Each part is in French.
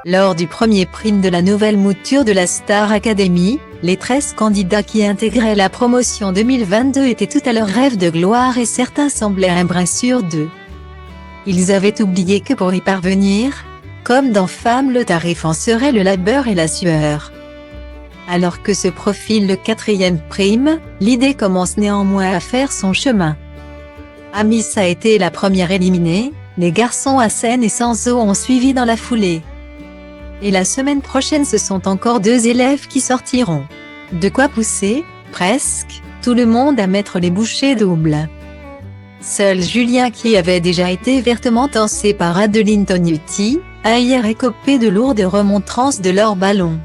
Lors du premier prime de la nouvelle mouture de la Star Academy, les 13 candidats qui intégraient la promotion 2022 étaient tout à leur rêve de gloire et certains semblaient un brin sûrs d'eux. Ils avaient oublié que pour y parvenir, comme dans Femme le tarif en serait le labeur et la sueur. Alors que se profile le 4e prime, l'idée commence néanmoins à faire son chemin. Amis a été la première éliminée, les garçons à Seine et Sanzo ont suivi dans la foulée. Et la semaine prochaine ce sont encore 2 élèves qui sortiront. De quoi pousser, presque, tout le monde à mettre les bouchées doubles. Seul Julien qui avait déjà été vertement tensé par Adeline Tognuti, a hier écopé de lourdes remontrances de leur ballon.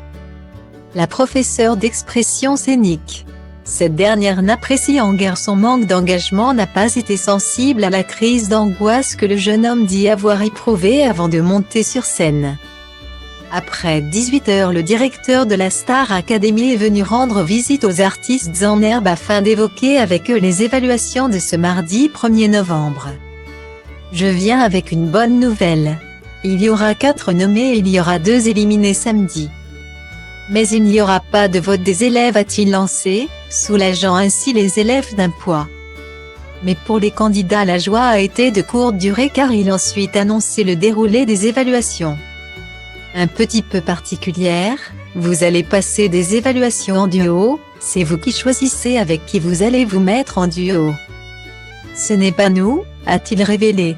La professeure d'expression scénique. Cette dernière n'apprécie en guère son manque d'engagement, n'a pas été sensible à la crise d'angoisse que le jeune homme dit avoir éprouvée avant de monter sur scène. Après 18h, le directeur de la Star Academy est venu rendre visite aux artistes en herbe afin d'évoquer avec eux les évaluations de ce mardi 1er novembre. Je viens avec une bonne nouvelle. Il y aura 4 nommés et il y aura 2 éliminés samedi. Mais il n'y aura pas de vote des élèves, a-t-il lancé, soulageant ainsi les élèves d'un poids. Mais pour les candidats, la joie a été de courte durée car il a ensuite annoncé le déroulé des évaluations. Un petit peu particulière, vous allez passer des évaluations en duo, c'est vous qui choisissez avec qui vous allez vous mettre en duo. Ce n'est pas nous, a-t-il révélé.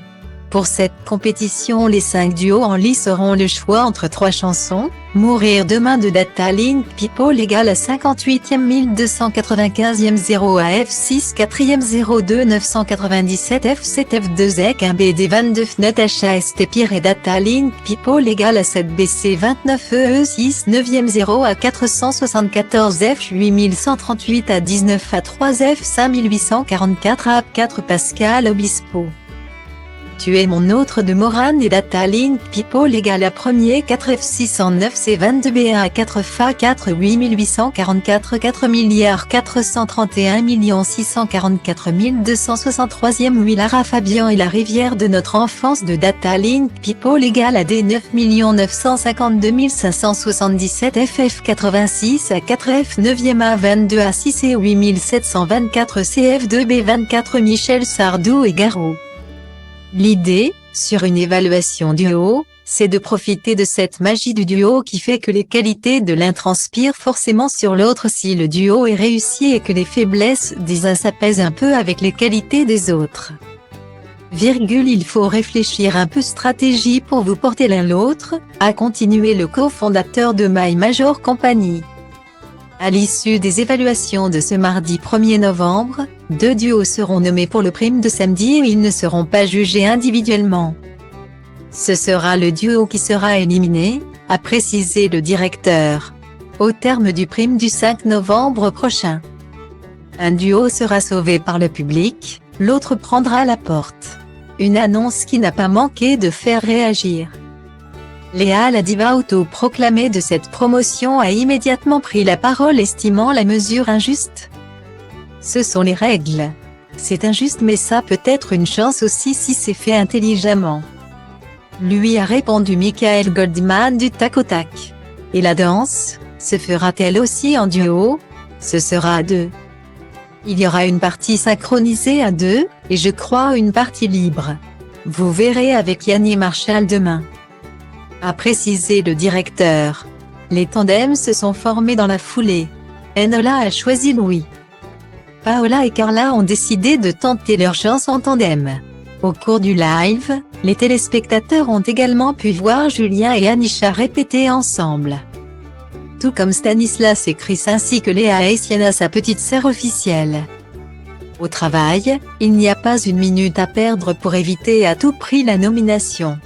Pour cette compétition, les 5 duos en lice auront le choix entre 3 chansons, Mourir demain de Data Link People égale à 58e 1295e 0 à F6 4e 02 997 F7 F2 EC 1 BD 22 Natacha Stepir et Data Link People égale à 7 BC 29 EE 6 9e 0 à 474 F 8138 à 19 à 3 F 5844 à 4 Pascal Obispo. Tu es mon autre de Morane et Data Link People égale à 1er 4 F609 C22 B1 à 4 FA 4 8844 4 milliards 431 644 263e 8 Lara Fabian et la rivière de notre enfance de Data Link People égale à D 9 952 577 FF 86 à 4 F 9e A 22 à 6 et 8724 CF2 B 24 Michel Sardou et Garou. L'idée, sur une évaluation duo, c'est de profiter de cette magie du duo qui fait que les qualités de l'un transpirent forcément sur l'autre si le duo est réussi et que les faiblesses des uns s'apaisent un peu avec les qualités des autres. Il faut réfléchir un peu stratégie pour vous porter l'un l'autre, a continué le cofondateur de My Major Company. À l'issue des évaluations de ce mardi 1er novembre, 2 duos seront nommés pour le prime de samedi et ils ne seront pas jugés individuellement. Ce sera le duo qui sera éliminé, a précisé le directeur. Au terme du prime du 5 novembre prochain. Un duo sera sauvé par le public, l'autre prendra la porte. Une annonce qui n'a pas manqué de faire réagir. Léa, la diva auto-proclamée de cette promotion, a immédiatement pris la parole estimant la mesure injuste. Ce sont les règles. C'est injuste mais ça peut être une chance aussi si c'est fait intelligemment. Lui a répondu Michael Goldman du tac au tac. Et la danse, se fera-t-elle aussi en duo? Ce sera à 2. Il y aura une partie synchronisée à 2, et je crois une partie libre. Vous verrez avec Yanni Marshall demain. A précisé le directeur. Les tandems se sont formés dans la foulée. Enola a choisi Louis. Paola et Carla ont décidé de tenter leur chance en tandem. Au cours du live, les téléspectateurs ont également pu voir Julien et Anisha répéter ensemble. Tout comme Stanislas et Chris ainsi que Léa et Sienna, sa petite sœur officielle. Au travail, il n'y a pas une minute à perdre pour éviter à tout prix la nomination.